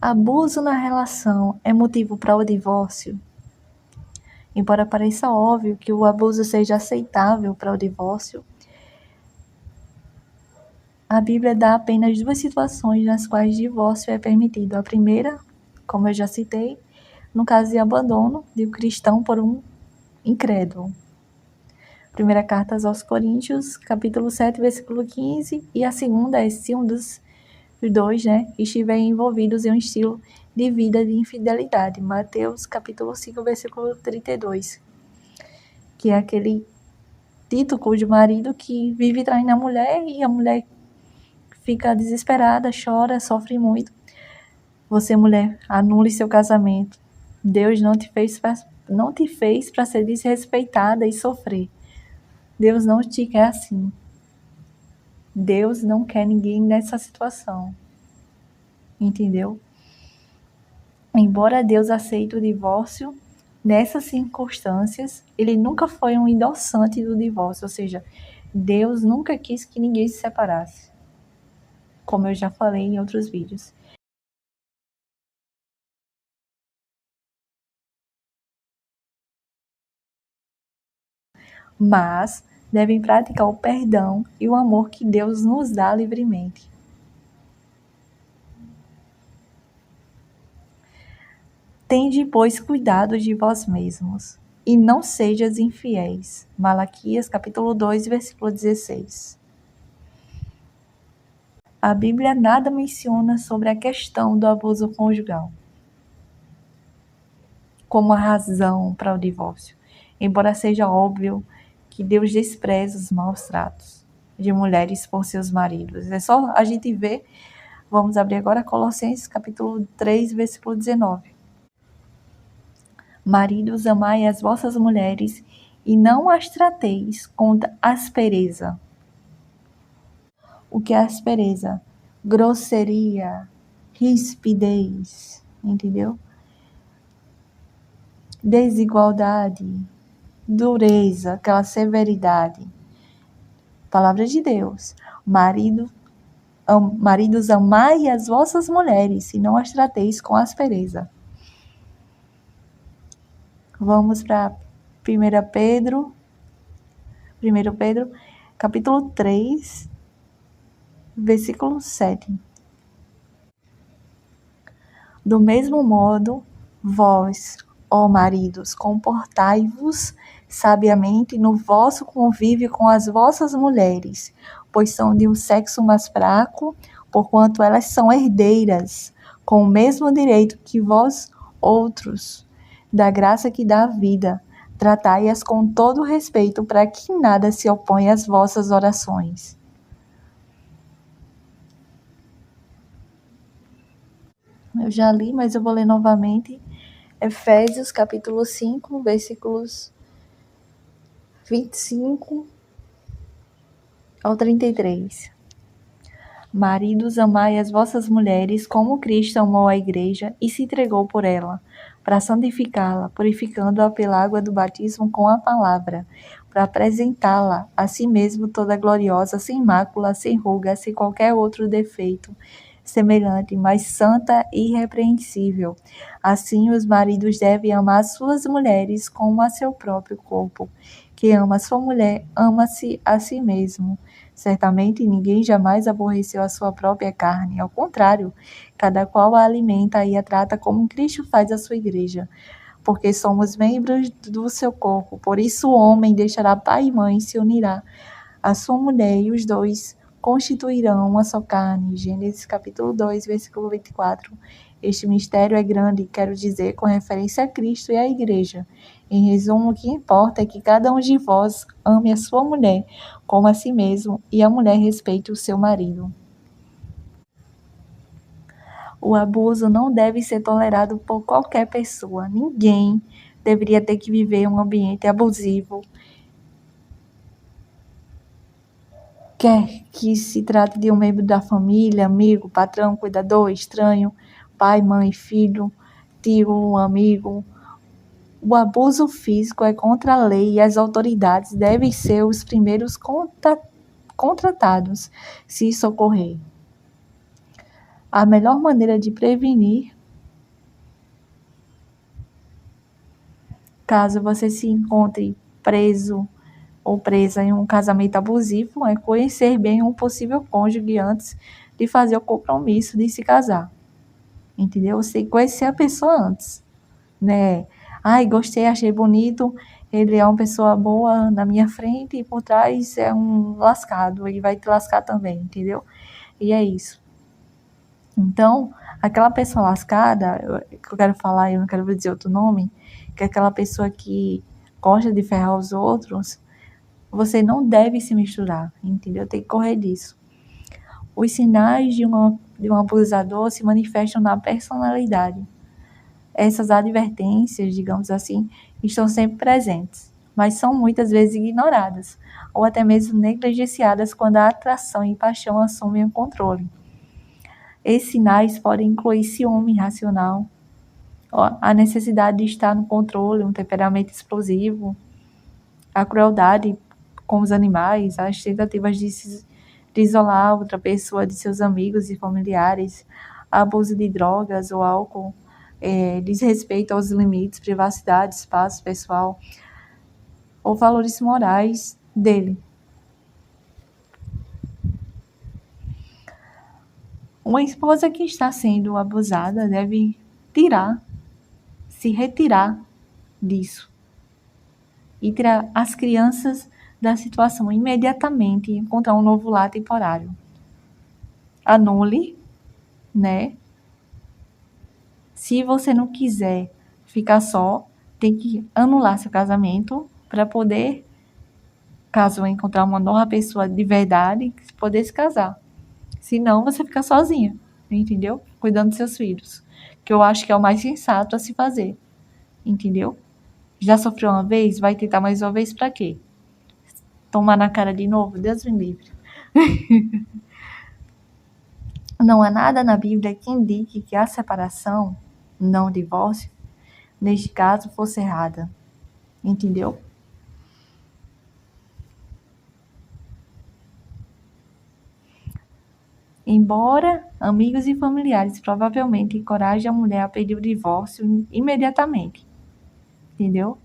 Abuso na relação é motivo para o divórcio? Embora pareça óbvio que o abuso seja aceitável para o divórcio, a Bíblia dá apenas 2 situações nas quais divórcio é permitido. A primeira, como eu já citei, no caso de abandono de um cristão por um incrédulo. Primeira carta aos Coríntios, capítulo 7, versículo 15, e a segunda é se um dos dois, estiverem envolvidos em um estilo de vida de infidelidade. Mateus, capítulo 5, versículo 32, que é aquele dito cujo marido que vive traindo a mulher e a mulher fica desesperada, chora, sofre muito. Você, mulher, anule seu casamento. Deus não te fez para ser desrespeitada e sofrer. Deus não te quer assim. Deus não quer ninguém nessa situação. Entendeu? Embora Deus aceite o divórcio, nessas circunstâncias, ele nunca foi um endossante do divórcio. Ou seja, Deus nunca quis que ninguém se separasse. Como eu já falei em outros vídeos. Mas devem praticar o perdão e o amor que Deus nos dá livremente. Tende, pois, cuidado de vós mesmos, e não sejais infiéis. Malaquias, capítulo 2, versículo 16. A Bíblia nada menciona sobre a questão do abuso conjugal como a razão para o divórcio, embora seja óbvio que Deus despreza os maus tratos de mulheres por seus maridos. É só a gente ver, vamos abrir agora Colossenses capítulo 3, versículo 19. Maridos, amai as vossas mulheres e não as trateis com aspereza. O que é aspereza? Grosseria, rispidez, entendeu? Desigualdade, dureza, aquela severidade. Palavra de Deus. Maridos, amai as vossas mulheres e não as trateis com aspereza. Vamos para 1 Pedro, capítulo 3, versículo 7. Do mesmo modo, vós, ó maridos, comportai-vos sabiamente no vosso convívio com as vossas mulheres, pois são de um sexo mais fraco, porquanto elas são herdeiras, com o mesmo direito que vós outros, da graça que dá a vida. Tratai-as com todo respeito, para que nada se oponha às vossas orações. Eu já li, mas eu vou ler novamente. Efésios, capítulo 5, versículos 25 ao 33. Maridos, amai as vossas mulheres como Cristo amou a igreja e se entregou por ela, para santificá-la, purificando-a pela água do batismo com a palavra, para apresentá-la a si mesmo toda gloriosa, sem mácula, sem ruga, sem qualquer outro defeito, semelhante, mas santa e irrepreensível. Assim, os maridos devem amar suas mulheres como a seu próprio corpo. Quem ama sua mulher, ama-se a si mesmo. Certamente ninguém jamais aborreceu a sua própria carne. Ao contrário, cada qual a alimenta e a trata como Cristo faz a sua igreja, porque somos membros do seu corpo. Por isso o homem deixará pai e mãe e se unirá à sua mulher, e os dois constituirão uma só carne. Gênesis capítulo 2, versículo 24. Este mistério é grande, quero dizer, com referência a Cristo e à igreja. Em resumo, o que importa é que cada um de vós ame a sua mulher como a si mesmo, e a mulher respeite o seu marido. O abuso não deve ser tolerado por qualquer pessoa. Ninguém deveria ter que viver um ambiente abusivo, quer que se trate de um membro da família, amigo, patrão, cuidador, estranho, pai, mãe, filho, tio, amigo. O abuso físico é contra a lei e as autoridades devem ser os primeiros contratados, se isso ocorrer. A melhor maneira de prevenir, caso você se encontre preso ou presa em um casamento abusivo, é conhecer bem um possível cônjuge antes de fazer o compromisso de se casar. Entendeu? Você tem que conhecer a pessoa antes, né? Ai, gostei, achei bonito, ele é uma pessoa boa na minha frente e por trás é um lascado, ele vai te lascar também, entendeu? E é isso. Então, aquela pessoa lascada, que eu quero falar, eu não quero dizer outro nome, que é aquela pessoa que gosta de ferrar os outros, você não deve se misturar, entendeu? Tem que correr disso. Os sinais de um abusador se manifestam na personalidade. Essas advertências, digamos assim, estão sempre presentes, mas são muitas vezes ignoradas, ou até mesmo negligenciadas quando a atração e paixão assumem o controle. Esses sinais podem incluir ciúme irracional, a necessidade de estar no controle, um temperamento explosivo, a crueldade com os animais, as tentativas de isolar outra pessoa de seus amigos e familiares, abuso de drogas ou álcool, desrespeito aos limites, privacidade, espaço pessoal ou valores morais dele. Uma esposa que está sendo abusada deve se retirar disso e tirar as crianças da situação imediatamente e encontrar um novo lar temporário. Anule, né? Se você não quiser ficar só, tem que anular seu casamento para poder, caso encontrar uma nova pessoa de verdade, poder se casar. Senão, você fica sozinha, entendeu? Cuidando dos seus filhos. Que eu acho que é o mais sensato a se fazer, entendeu? Já sofreu uma vez? Vai tentar mais uma vez para quê? Tomar na cara de novo? Deus me livre. Não há nada na Bíblia que indique que a separação, não o divórcio, neste caso, fosse errada. Entendeu? Embora amigos e familiares provavelmente encorajem a mulher a pedir o divórcio imediatamente. Entendeu?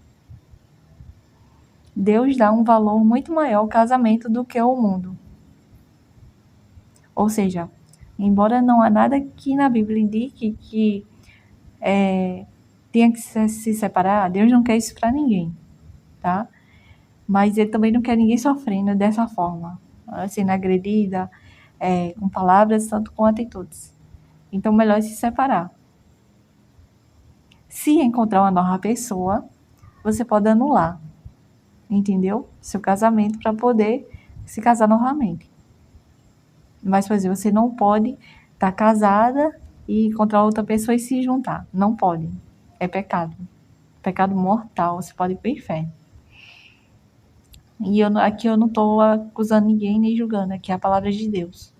Deus dá um valor muito maior ao casamento do que ao mundo. Ou seja, embora não há nada que na Bíblia indique que tenha que se separar, Deus não quer isso para ninguém, tá? Mas Ele também não quer ninguém sofrendo dessa forma, sendo agredida, com palavras, tanto com atitudes. Então, melhor se separar. Se encontrar uma nova pessoa, você pode anular, entendeu? Seu casamento para poder se casar novamente. Mas, por exemplo, você não pode estar casada e encontrar outra pessoa e se juntar. Não pode. É pecado. Pecado mortal. Você pode ir para o inferno. E aqui eu não estou acusando ninguém nem julgando. Aqui é a palavra de Deus.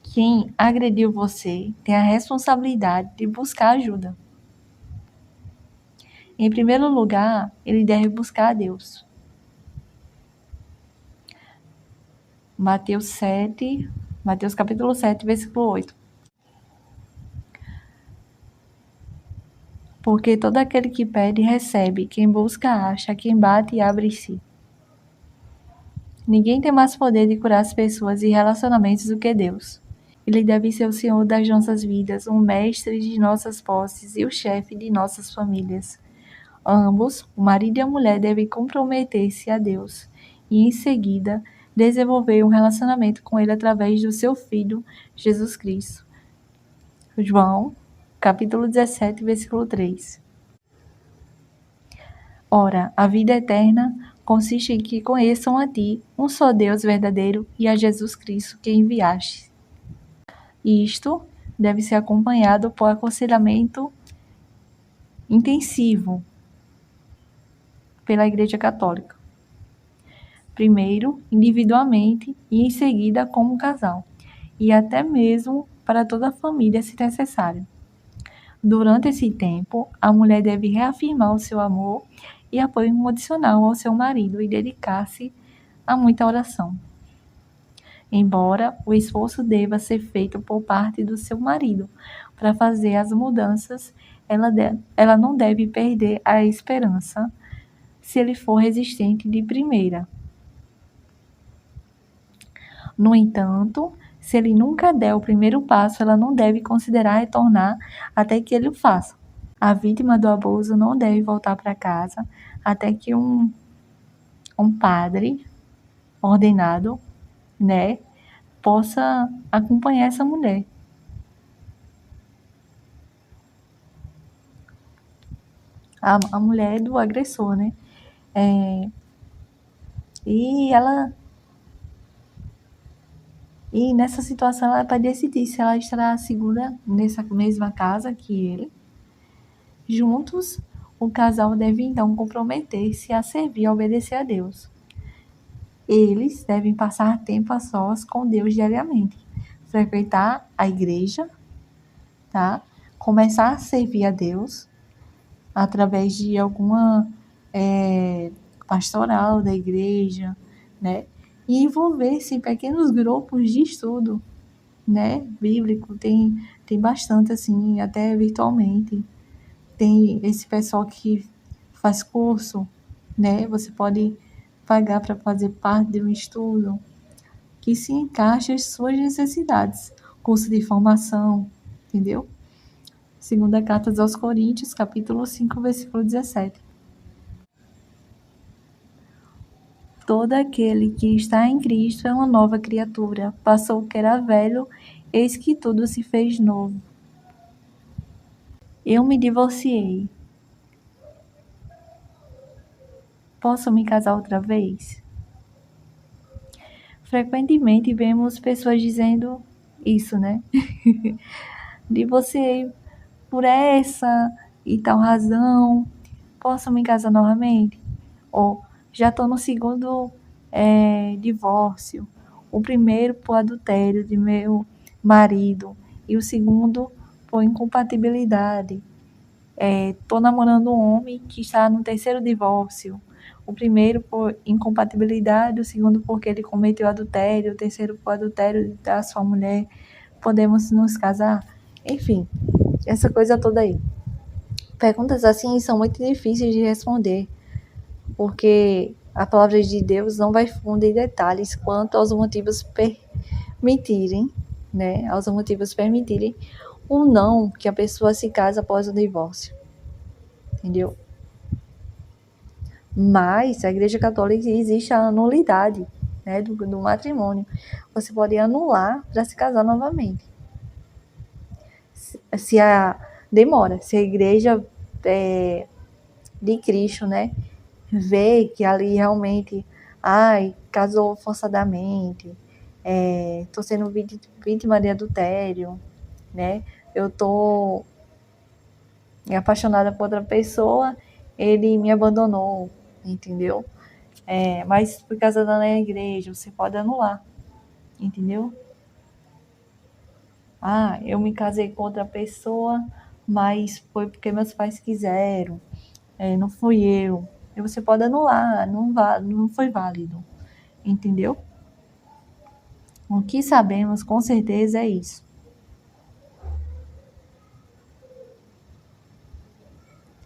Quem agrediu você tem a responsabilidade de buscar ajuda. Em primeiro lugar, ele deve buscar a Deus. Mateus capítulo 7, versículo 8. Porque todo aquele que pede, recebe. Quem busca, acha. Quem bate, abre-se. Ninguém tem mais poder de curar as pessoas e relacionamentos do que Deus. Ele deve ser o Senhor das nossas vidas, o mestre de nossas posses e o chefe de nossas famílias. Ambos, o marido e a mulher, devem comprometer-se a Deus e, em seguida, desenvolver um relacionamento com Ele através do seu Filho, Jesus Cristo. João, capítulo 17, versículo 3. Ora, a vida eterna consiste em que conheçam a Ti, um só Deus verdadeiro, e a Jesus Cristo que enviaste. Isto deve ser acompanhado por aconselhamento intensivo pela Igreja Católica. Primeiro, individualmente e em seguida como casal, e até mesmo para toda a família se necessário. Durante esse tempo, a mulher deve reafirmar o seu amor e apoio incondicional ao seu marido e dedicar-se a muita oração. Embora o esforço deva ser feito por parte do seu marido para fazer as mudanças, ela não deve perder a esperança se ele for resistente de primeira. No entanto, se ele nunca der o primeiro passo, ela não deve considerar retornar até que ele o faça. A vítima do abuso não deve voltar para casa até que um padre ordenado, né, possa acompanhar essa mulher. A mulher do agressor, né? E nessa situação ela vai decidir se ela estará segura nessa mesma casa que ele. Juntos, o casal deve então comprometer-se a servir e a obedecer a Deus. Eles devem passar tempo a sós com Deus diariamente, frequentar a igreja, tá? Começar a servir a Deus através de alguma pastoral da igreja, né? E envolver-se em pequenos grupos de estudo, né? Bíblico, tem bastante assim, até virtualmente. Tem esse pessoal que faz curso, né? Você pode pagar para fazer parte de um estudo que se encaixe às suas necessidades. Curso de formação, entendeu? Segunda Carta aos Coríntios, capítulo 5, versículo 17. Todo aquele que está em Cristo é uma nova criatura. Passou o que era velho, eis que tudo se fez novo. Eu me divorciei. Posso me casar outra vez? Frequentemente vemos pessoas dizendo isso, né? Divorciei por essa e tal razão. Posso me casar novamente? Ou já estou no segundo divórcio. O primeiro por adultério de meu marido e o segundo por incompatibilidade. Estou namorando um homem que está no terceiro divórcio. O primeiro por incompatibilidade, o segundo porque ele cometeu adultério, o terceiro por adultério da sua mulher. Podemos nos casar? Enfim, essa coisa toda aí. Perguntas assim são muito difíceis de responder, porque a palavra de Deus não vai fundo em detalhes quanto aos motivos permitirem, né? Aos motivos permitirem ou não que a pessoa se casa após o divórcio. Entendeu? Mas a Igreja Católica existe a nulidade, né, do matrimônio. Você pode anular para se casar novamente. Se a Igreja de Cristo, né, vê que ali realmente, casou forçadamente, tô sendo vítima de adultério, né, eu tô apaixonada por outra pessoa, ele me abandonou, entendeu? Mas por causa da igreja, você pode anular, entendeu? Eu me casei com outra pessoa, mas foi porque meus pais quiseram, não fui eu. E você pode anular, não foi válido, entendeu? O que sabemos com certeza é isso.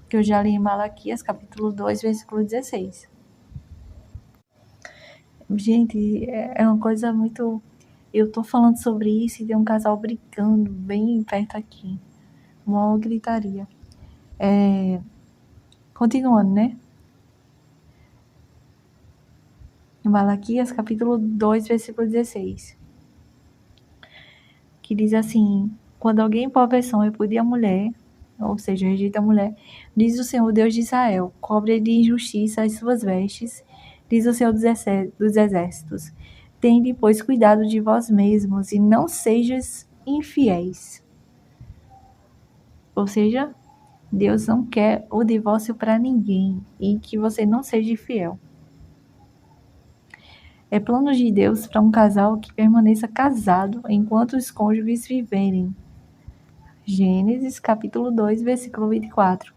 Que eu já li em Malaquias, capítulo 2, versículo 16. Gente, é uma coisa muito... Eu tô falando sobre isso e tem um casal brincando bem perto aqui. Uma gritaria. Continuando, né? Em Malaquias, capítulo 2, versículo 16. Que diz assim: quando alguém por aversão repudia a mulher, ou seja, rejeita a mulher, diz o Senhor Deus de Israel, cobre de injustiça as suas vestes, diz o Senhor dos exércitos. Tende, pois, cuidado de vós mesmos e não sejais infiéis. Ou seja, Deus não quer o divórcio para ninguém e que você não seja infiel. É plano de Deus para um casal que permaneça casado enquanto os cônjuges viverem. Gênesis capítulo 2, versículo 24.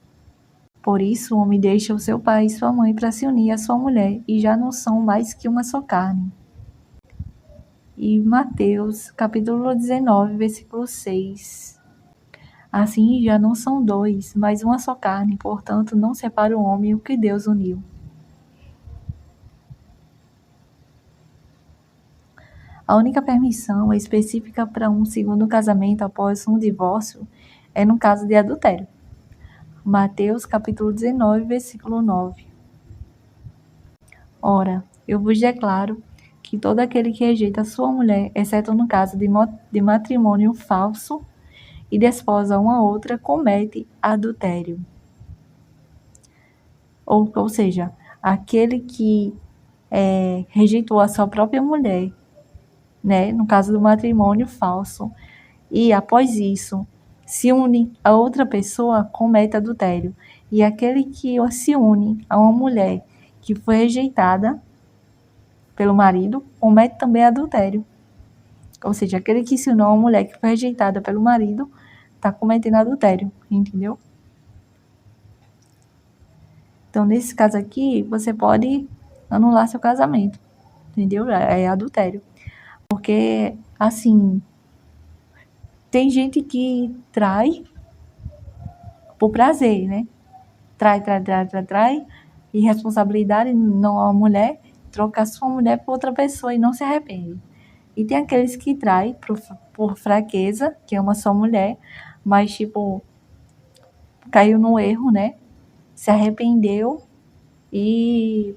Por isso o homem deixa o seu pai e sua mãe para se unir à sua mulher, e já não são mais que uma só carne. E Mateus, capítulo 19, versículo 6. Assim já não são dois, mas uma só carne, portanto não separa o homem o que Deus uniu. A única permissão específica para um segundo casamento após um divórcio é no caso de adultério. Mateus capítulo 19, versículo 9. Ora, eu vos declaro que todo aquele que rejeita sua mulher, exceto no caso de matrimônio falso, e desposa uma outra, comete adultério. Ou seja, aquele que rejeitou a sua própria mulher, né, no caso do matrimônio falso, e após isso se une a outra pessoa, comete adultério. E aquele que se une a uma mulher que foi rejeitada pelo marido, comete também adultério. Ou seja, aquele que se uniu a uma mulher que foi rejeitada pelo marido, está cometendo adultério, entendeu? Então, nesse caso aqui, você pode anular seu casamento, entendeu? É adultério. Porque, assim, tem gente que trai por prazer, né? Trai. Irresponsabilidade, não a mulher, troca a sua mulher por outra pessoa e não se arrepende. E tem aqueles que traem por fraqueza, que ama sua mulher, mas, tipo, caiu no erro, né? Se arrependeu e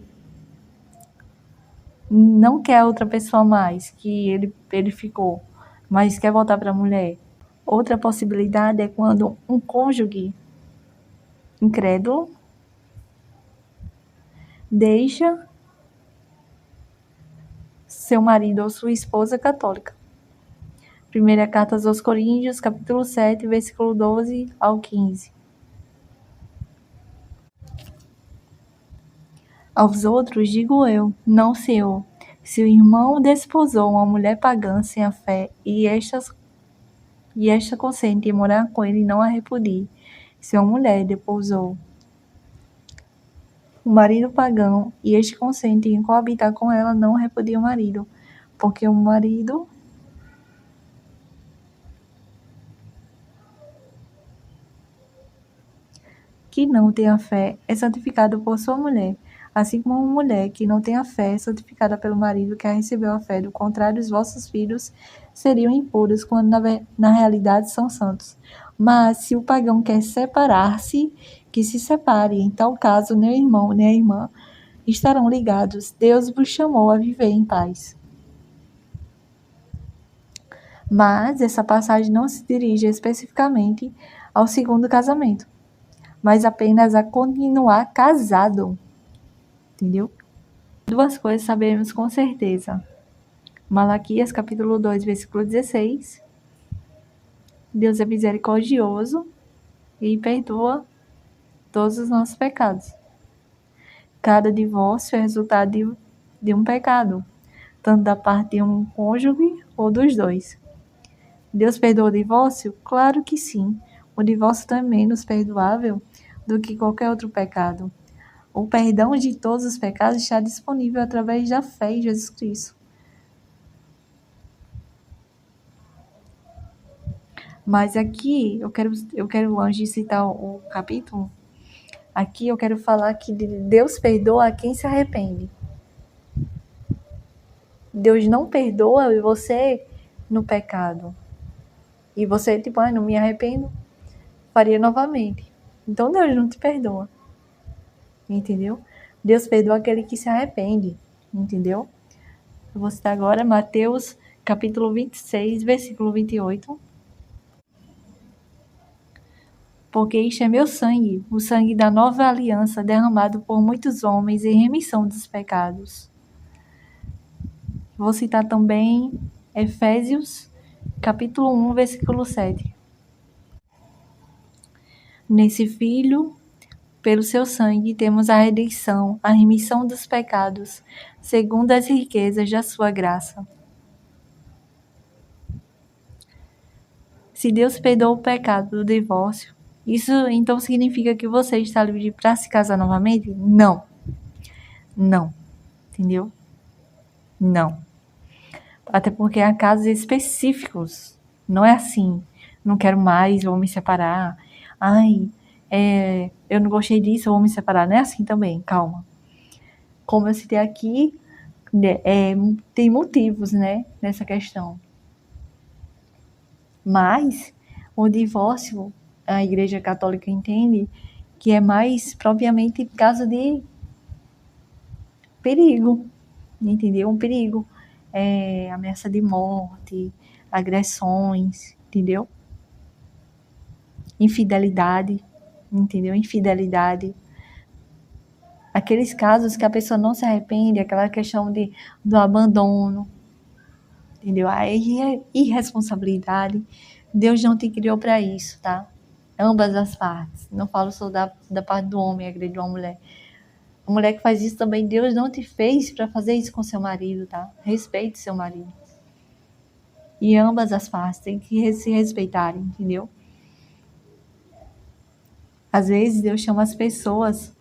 não quer outra pessoa mais, que ele ficou, mas quer voltar para a mulher. Outra possibilidade é quando um cônjuge incrédulo deixa seu marido ou sua esposa católica. Primeira carta aos Coríntios, capítulo 7, versículo 12 ao 15. Aos outros digo eu, não Senhor, se o irmão desposou uma mulher pagã sem a fé e esta consente em morar com ele, não a repudie. Se uma mulher desposou o marido pagão e este consente em coabitar com ela, não repudia o marido, porque o marido que não tem a fé é santificado por sua mulher, assim como uma mulher que não tem a fé é santificada pelo marido que a recebeu a fé. Do contrário, os vossos filhos seriam impuros, quando na realidade são santos. Mas se o pagão quer separar-se, que se separe. Em tal caso, nem o irmão nem a irmã estarão ligados. Deus vos chamou a viver em paz. Mas essa passagem não se dirige especificamente ao segundo casamento, mas apenas a continuar casado. Entendeu? Duas coisas sabemos com certeza. Malaquias capítulo 2, versículo 16. Deus é misericordioso e perdoa todos os nossos pecados. Cada divórcio é resultado de um pecado, tanto da parte de um cônjuge ou dos dois. Deus perdoa o divórcio? Claro que sim. O divórcio não é menos perdoável do que qualquer outro pecado. O perdão de todos os pecados está disponível através da fé em Jesus Cristo. Mas aqui, eu quero antes de citar o capítulo, aqui eu quero falar que Deus perdoa a quem se arrepende. Deus não perdoa você no pecado. E você, tipo, não me arrependo, faria novamente. Então Deus não te perdoa. Entendeu? Deus perdoa aquele que se arrepende. Entendeu? Eu vou citar agora Mateus capítulo 26, versículo 28. Porque isto é meu sangue, o sangue da nova aliança, derramado por muitos homens em remissão dos pecados. Vou citar também Efésios capítulo 1, versículo 7. Nesse Filho, pelo seu sangue, temos a redenção, a remissão dos pecados, segundo as riquezas da sua graça. Se Deus perdoa o pecado do divórcio, Isso então significa que você está livre para se casar novamente? Não. Não. Entendeu? Não. Até porque há casos específicos. Não é assim. Não quero mais, vou me separar. Ai, eu não gostei disso, vou me separar. Não é assim também, calma. Como eu citei aqui, tem motivos, né, nessa questão. Mas o divórcio, a Igreja Católica entende que é mais propriamente caso de perigo, entendeu? Um perigo, ameaça de morte, agressões, entendeu? Infidelidade, entendeu? Infidelidade. Aqueles casos que a pessoa não se arrepende, aquela questão do abandono, entendeu? A irresponsabilidade. Deus não te criou para isso, tá? Ambas as partes. Não falo só da parte do homem agredir uma mulher. A mulher que faz isso também, Deus não te fez para fazer isso com seu marido, tá? Respeite seu marido. E ambas as partes têm que se respeitarem, entendeu? Às vezes Deus chama as pessoas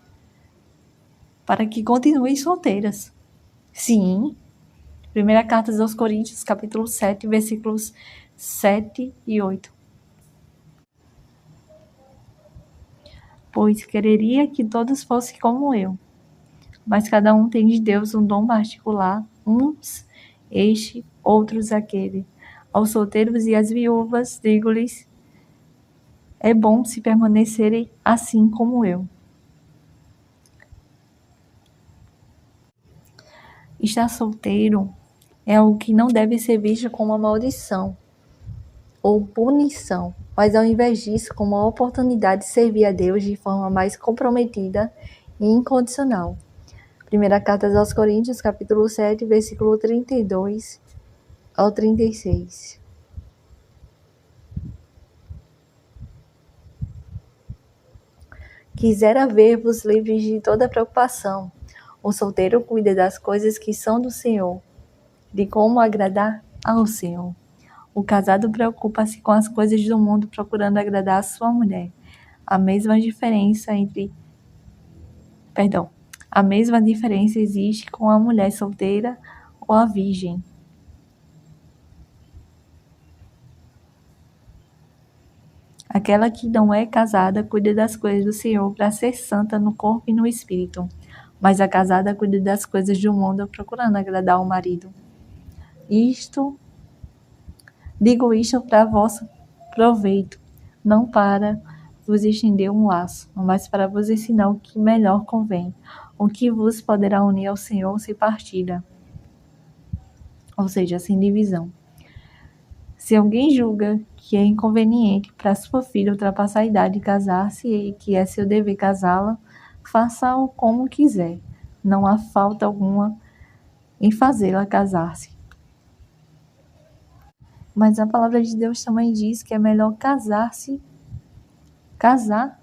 para que continuem solteiras. Sim. Primeira carta aos Coríntios, capítulo 7, versículos 7 e 8. Pois quereria que todos fossem como eu, mas cada um tem de Deus um dom particular, uns este, outros aquele. Aos solteiros e às viúvas, digo-lhes, é bom se permanecerem assim como eu. Estar solteiro é algo que não deve ser visto como uma maldição ou punição, mas ao invés disso, como uma oportunidade de servir a Deus de forma mais comprometida e incondicional. Primeira carta aos Coríntios, capítulo 7, versículo 32 ao 36. Quisera ver-vos livres de toda preocupação. O solteiro cuida das coisas que são do Senhor, de como agradar ao Senhor. O casado preocupa-se com as coisas do mundo, procurando agradar a sua mulher. A mesma diferença existe com a mulher solteira ou a virgem. Aquela que não é casada cuida das coisas do Senhor para ser santa no corpo e no espírito, mas a casada cuida das coisas do mundo procurando agradar o marido. Digo isto para vosso proveito, não para vos estender um laço, mas para vos ensinar o que melhor convém, o que vos poderá unir ao Senhor sem partilha, ou seja, sem divisão. Se alguém julga que é inconveniente para sua filha ultrapassar a idade de casar-se e que é seu dever casá-la, faça-o como quiser. Não há falta alguma em fazê-la casar-se. Mas a palavra de Deus também diz que é melhor casar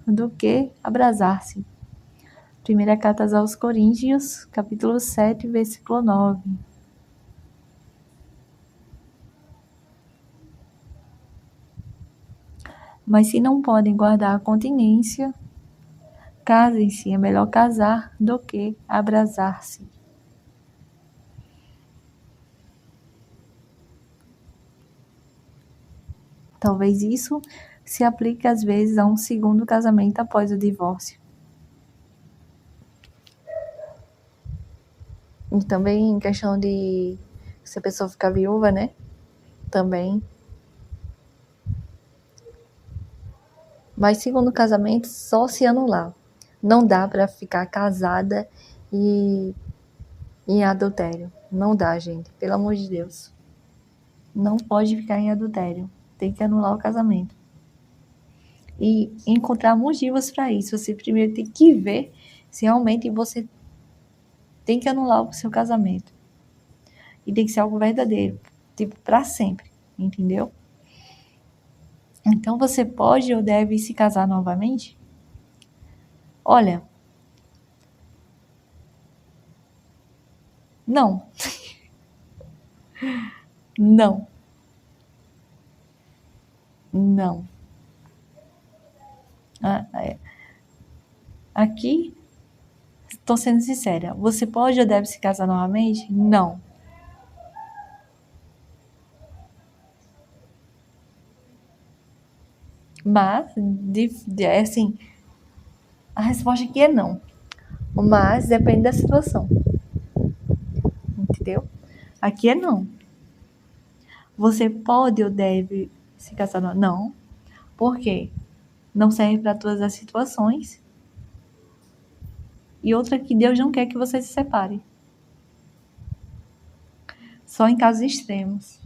do que abrasar-se. Primeira carta aos Coríntios, capítulo 7, versículo 9. Mas se não podem guardar a continência, casem-se, é melhor casar do que abrasar-se. Talvez isso se aplique às vezes a um segundo casamento após o divórcio. E também em questão de se a pessoa ficar viúva, né? Também. Mas segundo casamento, só se anular. Não dá para ficar casada e em adultério. Não dá, gente. Pelo amor de Deus. Não pode ficar em adultério. Tem que anular o casamento. E encontrar motivos para isso. Você primeiro tem que ver se realmente você tem que anular o seu casamento. E tem que ser algo verdadeiro. Tipo, para sempre. Entendeu? Então você pode ou deve se casar novamente? Olha, não. Não. Não. Aqui, estou sendo sincera, você pode ou deve se casar novamente? Não. Mas, assim, a resposta aqui é não. Mas depende da situação. Entendeu? Aqui é não. Você pode ou deve se casar novamente? Não. Por quê? Não serve para todas as situações. E outra que Deus não quer que você se separe. Só em casos extremos.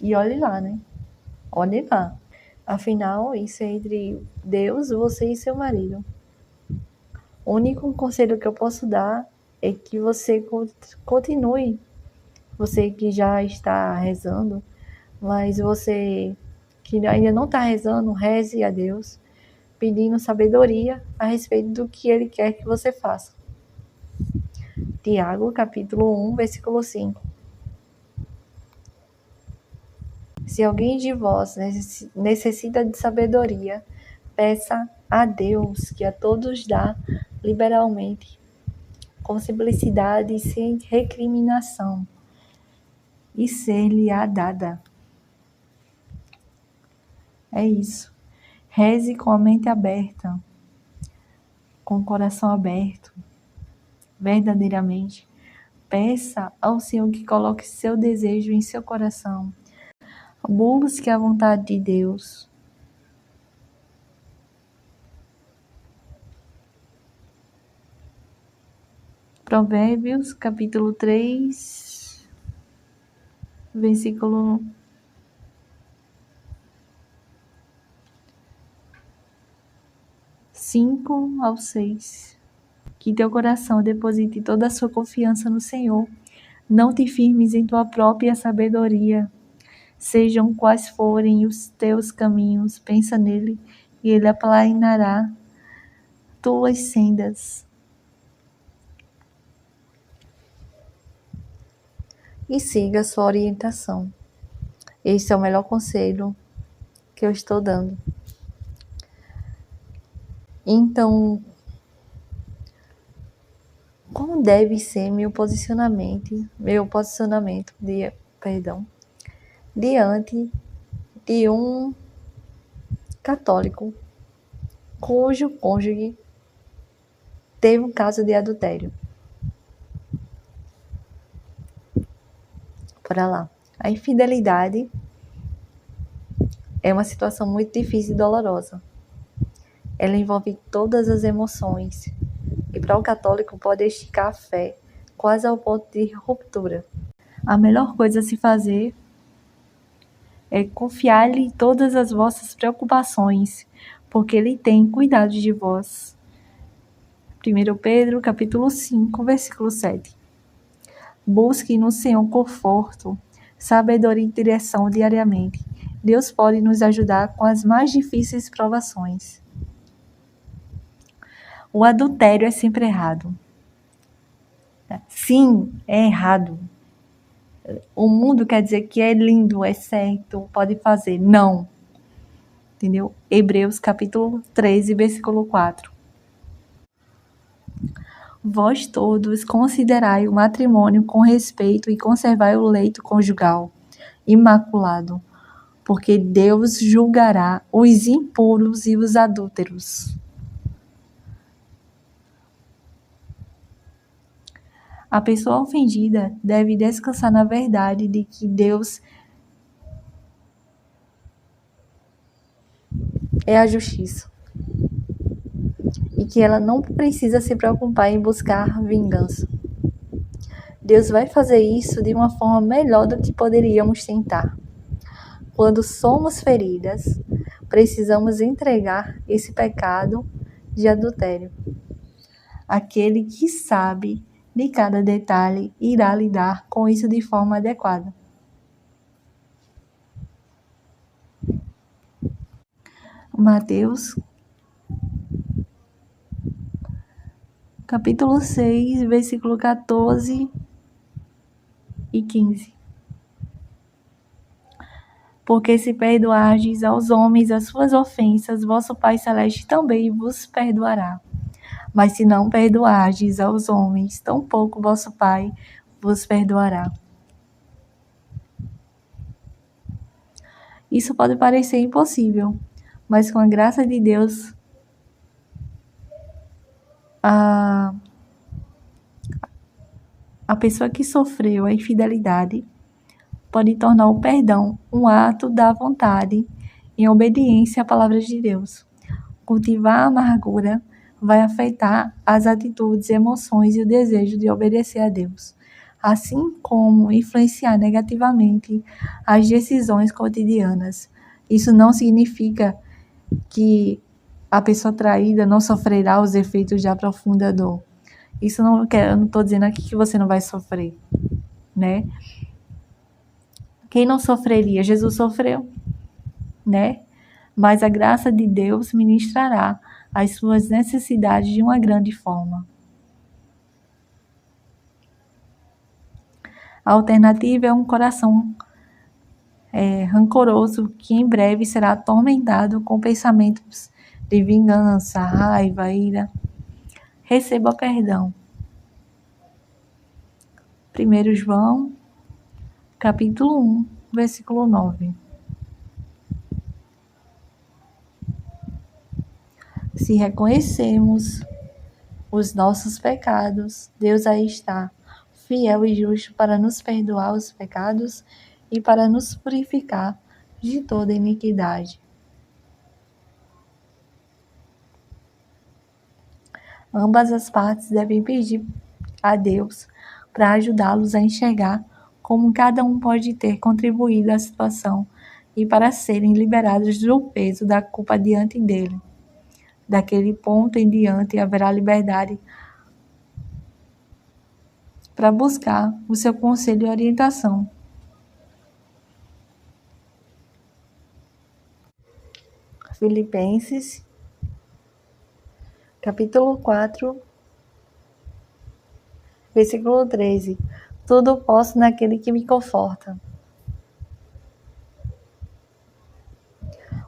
E olhe lá, né? Olhe lá. Afinal, isso é entre Deus, você e seu marido. O único conselho que eu posso dar é que você continue. Você que já está rezando, mas você que ainda não está rezando, reze a Deus, pedindo sabedoria a respeito do que Ele quer que você faça. Tiago, capítulo 1, versículo 5. Se alguém de vós necessita de sabedoria, peça a Deus, que a todos dá liberalmente, com simplicidade e sem recriminação, e ser-lhe-á dada. É isso. Reze com a mente aberta, com o coração aberto, verdadeiramente. Peça ao Senhor que coloque seu desejo em seu coração. Busque a vontade de Deus. Provérbios, capítulo 3, versículo 5 ao 6. Que teu coração deposite toda a sua confiança no Senhor. Não te firmes em tua própria sabedoria. Sejam quais forem os teus caminhos, pensa nele, e ele aplanará tuas sendas. E siga a sua orientação. Esse é o melhor conselho que eu estou dando. Então, como deve ser meu posicionamento diante de um católico cujo cônjuge teve um caso de adultério? Bora lá. A infidelidade é uma situação muito difícil e dolorosa. Ela envolve todas as emoções e para o católico pode esticar a fé quase ao ponto de ruptura. A melhor coisa a se fazer é confiar-lhe todas as vossas preocupações, porque ele tem cuidado de vós. 1 Pedro, capítulo 5, versículo 7. Busque no Senhor conforto, sabedoria e direção diariamente. Deus pode nos ajudar com as mais difíceis provações. O adultério é sempre errado. Sim, é errado. O mundo quer dizer que é lindo, é certo, pode fazer. Não. Entendeu? Hebreus capítulo 13, versículo 4. Vós todos considerai o matrimônio com respeito e conservai o leito conjugal imaculado, porque Deus julgará os impuros e os adúlteros. A pessoa ofendida deve descansar na verdade de que Deus é a justiça e que ela não precisa se preocupar em buscar vingança. Deus vai fazer isso de uma forma melhor do que poderíamos tentar. Quando somos feridas, precisamos entregar esse pecado de adultério. Aquele que sabe de cada detalhe irá lidar com isso de forma adequada. Mateus, capítulo 6, versículo 14 e 15. Porque se perdoardes aos homens as suas ofensas, vosso Pai Celeste também vos perdoará. Mas se não perdoardes aos homens, tampouco vosso Pai vos perdoará. Isso pode parecer impossível, mas com a graça de Deus, a pessoa que sofreu a infidelidade pode tornar o perdão um ato da vontade em obediência à palavra de Deus. Cultivar a amargura vai afetar as atitudes, emoções e o desejo de obedecer a Deus, assim como influenciar negativamente as decisões cotidianas. Isso não significa que a pessoa traída não sofrerá os efeitos de aprofunda dor. Isso não eu não estou dizendo aqui que você não vai sofrer, né? Quem não sofreria? Jesus sofreu, né? Mas a graça de Deus ministrará as suas necessidades de uma grande forma. A alternativa é um coração rancoroso que em breve será atormentado com pensamentos de vingança, raiva, ira. Receba perdão. 1 João, capítulo 1, versículo 9. Se reconhecermos os nossos pecados, Deus aí está, fiel e justo para nos perdoar os pecados e para nos purificar de toda iniquidade. Ambas as partes devem pedir a Deus para ajudá-los a enxergar como cada um pode ter contribuído à situação e para serem liberados do peso da culpa diante dele. Daquele ponto em diante haverá liberdade para buscar o seu conselho e orientação. Filipenses, capítulo 4, versículo 13. Tudo posso naquele que me conforta.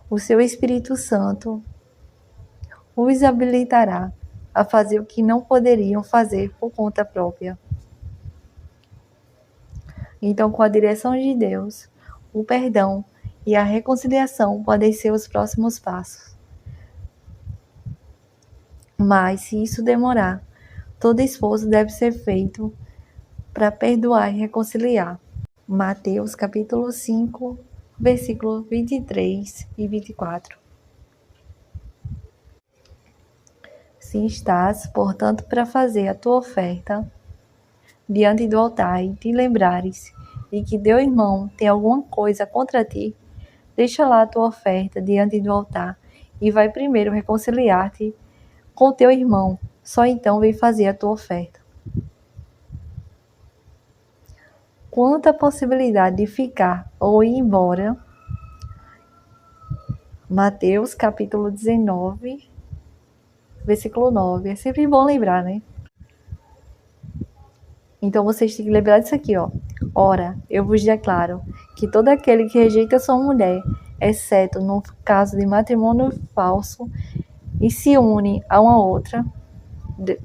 O seu Espírito Santo os habilitará a fazer o que não poderiam fazer por conta própria. Então, com a direção de Deus, o perdão e a reconciliação podem ser os próximos passos. Mas, se isso demorar, todo esforço deve ser feito para perdoar e reconciliar. Mateus capítulo 5, versículos 23 e 24. Se estás, portanto, para fazer a tua oferta diante do altar e te lembrares de que teu irmão tem alguma coisa contra ti, deixa lá a tua oferta diante do altar e vai primeiro reconciliar-te com teu irmão, só então vem fazer a tua oferta. Quanto à possibilidade de ficar ou ir embora, Mateus capítulo 19, versículo 9. É sempre bom lembrar, né? Então vocês têm que lembrar disso aqui, ó. Ora, eu vos declaro que todo aquele que rejeita sua mulher, exceto no caso de matrimônio falso, e se une a uma outra,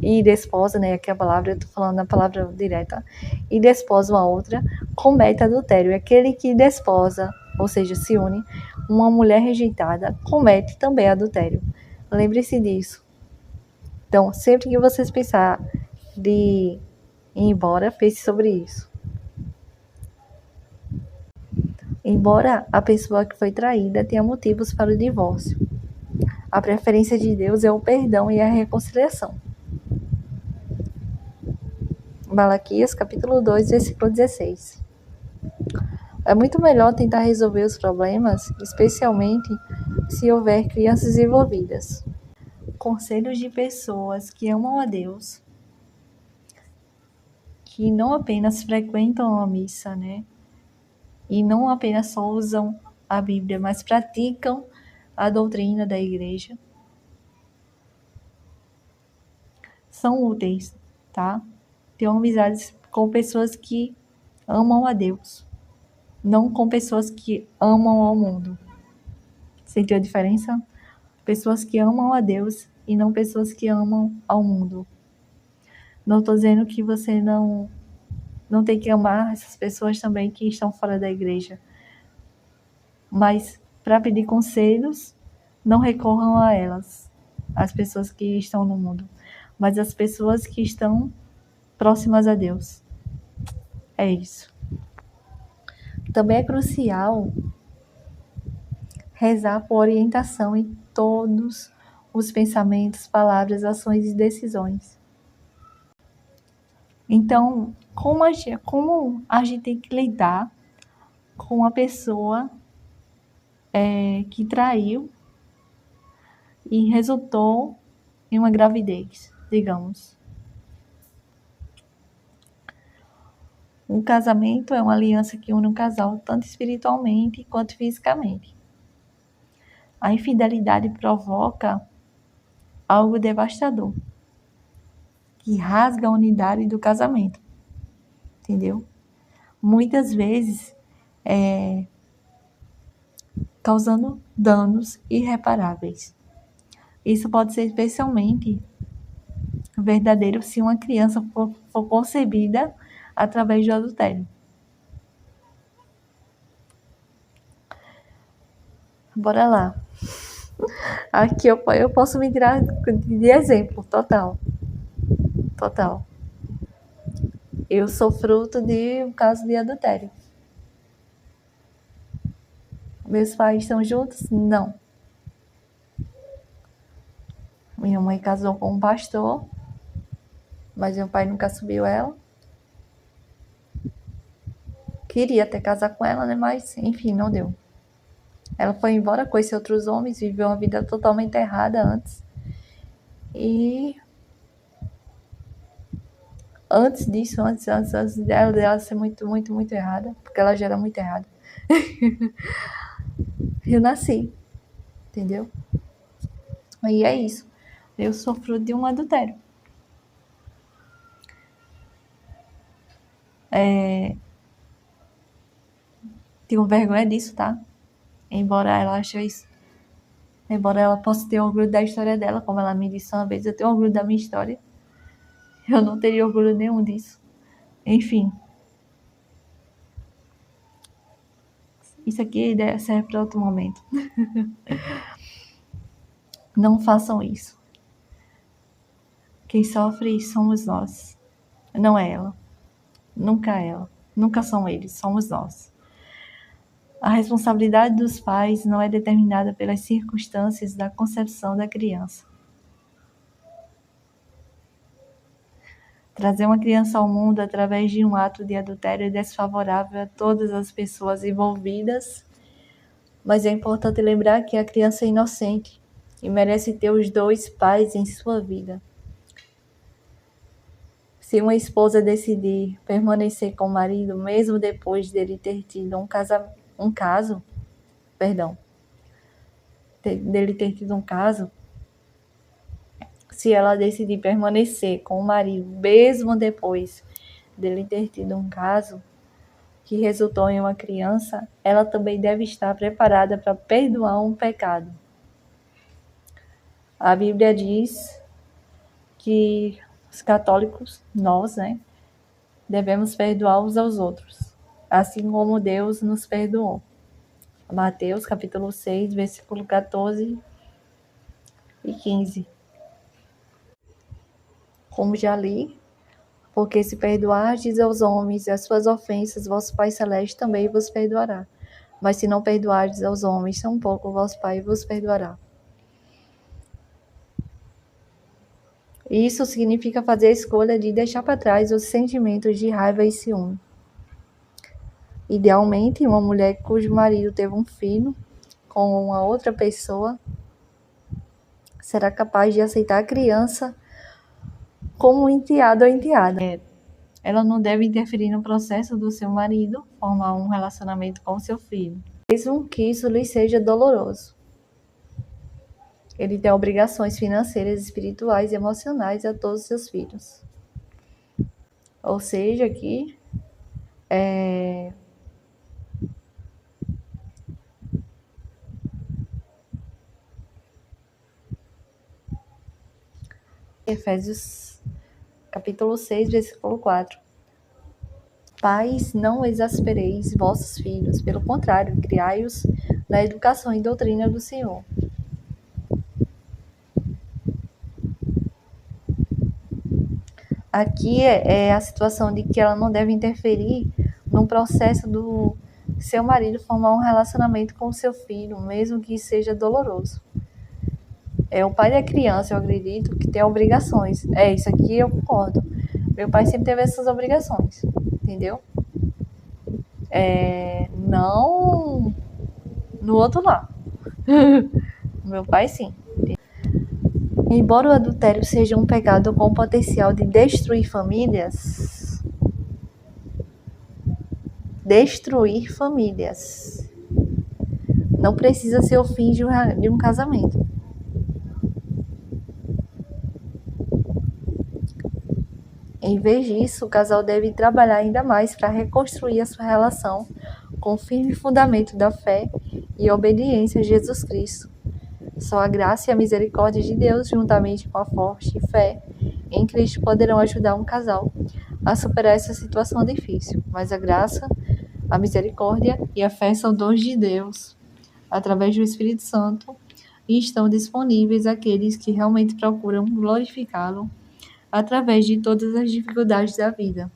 e desposa, né? Aqui a palavra, eu tô falando a palavra direta, e desposa uma outra, comete adultério. E aquele que desposa, ou seja, se une, uma mulher rejeitada, comete também adultério. Lembre-se disso. Então, sempre que vocês pensar de ir embora, pense sobre isso. Embora a pessoa que foi traída tenha motivos para o divórcio, a preferência de Deus é o perdão e a reconciliação. Malaquias, capítulo 2, versículo 16. É muito melhor tentar resolver os problemas, especialmente se houver crianças envolvidas. Conselhos de pessoas que amam a Deus, que não apenas frequentam a missa, né? E não apenas só usam a Bíblia, mas praticam a doutrina da igreja. São úteis, tá? Tenham amizades com pessoas que amam a Deus, não com pessoas que amam ao mundo. Sentiu a diferença? Pessoas que amam a Deus e não pessoas que amam ao mundo. Não estou dizendo que você não tem que amar essas pessoas também que estão fora da igreja. Mas para pedir conselhos, não recorram a elas, as pessoas que estão no mundo, mas as pessoas que estão próximas a Deus. É isso. Também é crucial rezar por orientação em todos os pensamentos, palavras, ações e decisões. Então, como a gente tem que lidar com uma pessoa que traiu e resultou em uma gravidez, digamos. Um casamento é uma aliança que une um casal tanto espiritualmente quanto fisicamente. A infidelidade provoca algo devastador, que rasga a unidade do casamento, entendeu? Muitas vezes, causando danos irreparáveis. Isso pode ser especialmente verdadeiro se uma criança for concebida através do adultério. Bora lá. Aqui eu posso me tirar de exemplo, total. Eu sou fruto de um caso de adultério. Meus pais estão juntos? Não. Minha mãe casou com um pastor, mas meu pai nunca assumiu ela. Queria até casar com ela, né? Mas, enfim, não deu. Ela foi embora, conheceu outros homens, viveu uma vida totalmente errada antes. E antes disso, antes dela ser muito errada, porque ela já era muito errada, eu nasci, entendeu? E é isso. Eu sou fruto de um adultério. Tenho vergonha disso, tá? Embora ela possa ter orgulho da história dela, como ela me disse uma vez, eu tenho orgulho da minha história. Eu não teria orgulho nenhum disso. Enfim. Isso aqui serve para outro momento. Não façam isso. Quem sofre somos nós. Não é ela. Nunca é ela. Nunca são eles, somos nós. A responsabilidade dos pais não é determinada pelas circunstâncias da concepção da criança. Trazer uma criança ao mundo através de um ato de adultério é desfavorável a todas as pessoas envolvidas, mas é importante lembrar que a criança é inocente e merece ter os dois pais em sua vida. Se uma esposa decidir permanecer com o marido, mesmo depois dele ter tido um caso, se ela decidir permanecer com o marido, mesmo depois dele ter tido um caso que resultou em uma criança, ela também deve estar preparada para perdoar um pecado. A Bíblia diz que os católicos, nós, devemos perdoar uns aos outros, assim como Deus nos perdoou. Mateus, capítulo 6, versículo 14 e 15. Como já li, porque se perdoardes aos homens as suas ofensas, vosso Pai Celeste também vos perdoará. Mas se não perdoardes aos homens, tampouco vosso Pai vos perdoará. Isso significa fazer a escolha de deixar para trás os sentimentos de raiva e ciúme. Idealmente, uma mulher cujo marido teve um filho com uma outra pessoa será capaz de aceitar a criança como enteado ou enteada. Ela não deve interferir no processo do seu marido formar um relacionamento com seu filho, mesmo que isso lhe seja doloroso. Ele tem obrigações financeiras, espirituais e emocionais a todos os seus filhos. Ou seja, que Efésios capítulo 6, versículo 4. Pais, não exaspereis vossos filhos, pelo contrário, criai-os na educação e doutrina do Senhor. Aqui é a situação de que ela não deve interferir no processo do seu marido formar um relacionamento com o seu filho, mesmo que seja doloroso. O pai da criança, eu acredito, que tem obrigações. Isso aqui eu concordo. Meu pai sempre teve essas obrigações, entendeu? Não no outro lado. Meu pai, sim. Embora o adultério seja um pecado com potencial de destruir famílias, não precisa ser o fim de um casamento. Em vez disso, o casal deve trabalhar ainda mais para reconstruir a sua relação com o firme fundamento da fé e obediência a Jesus Cristo. Só a graça e a misericórdia de Deus, juntamente com a forte fé em Cristo, poderão ajudar um casal a superar essa situação difícil. Mas a graça, a misericórdia e a fé são dons de Deus, através do Espírito Santo, e estão disponíveis àqueles que realmente procuram glorificá-lo através de todas as dificuldades da vida.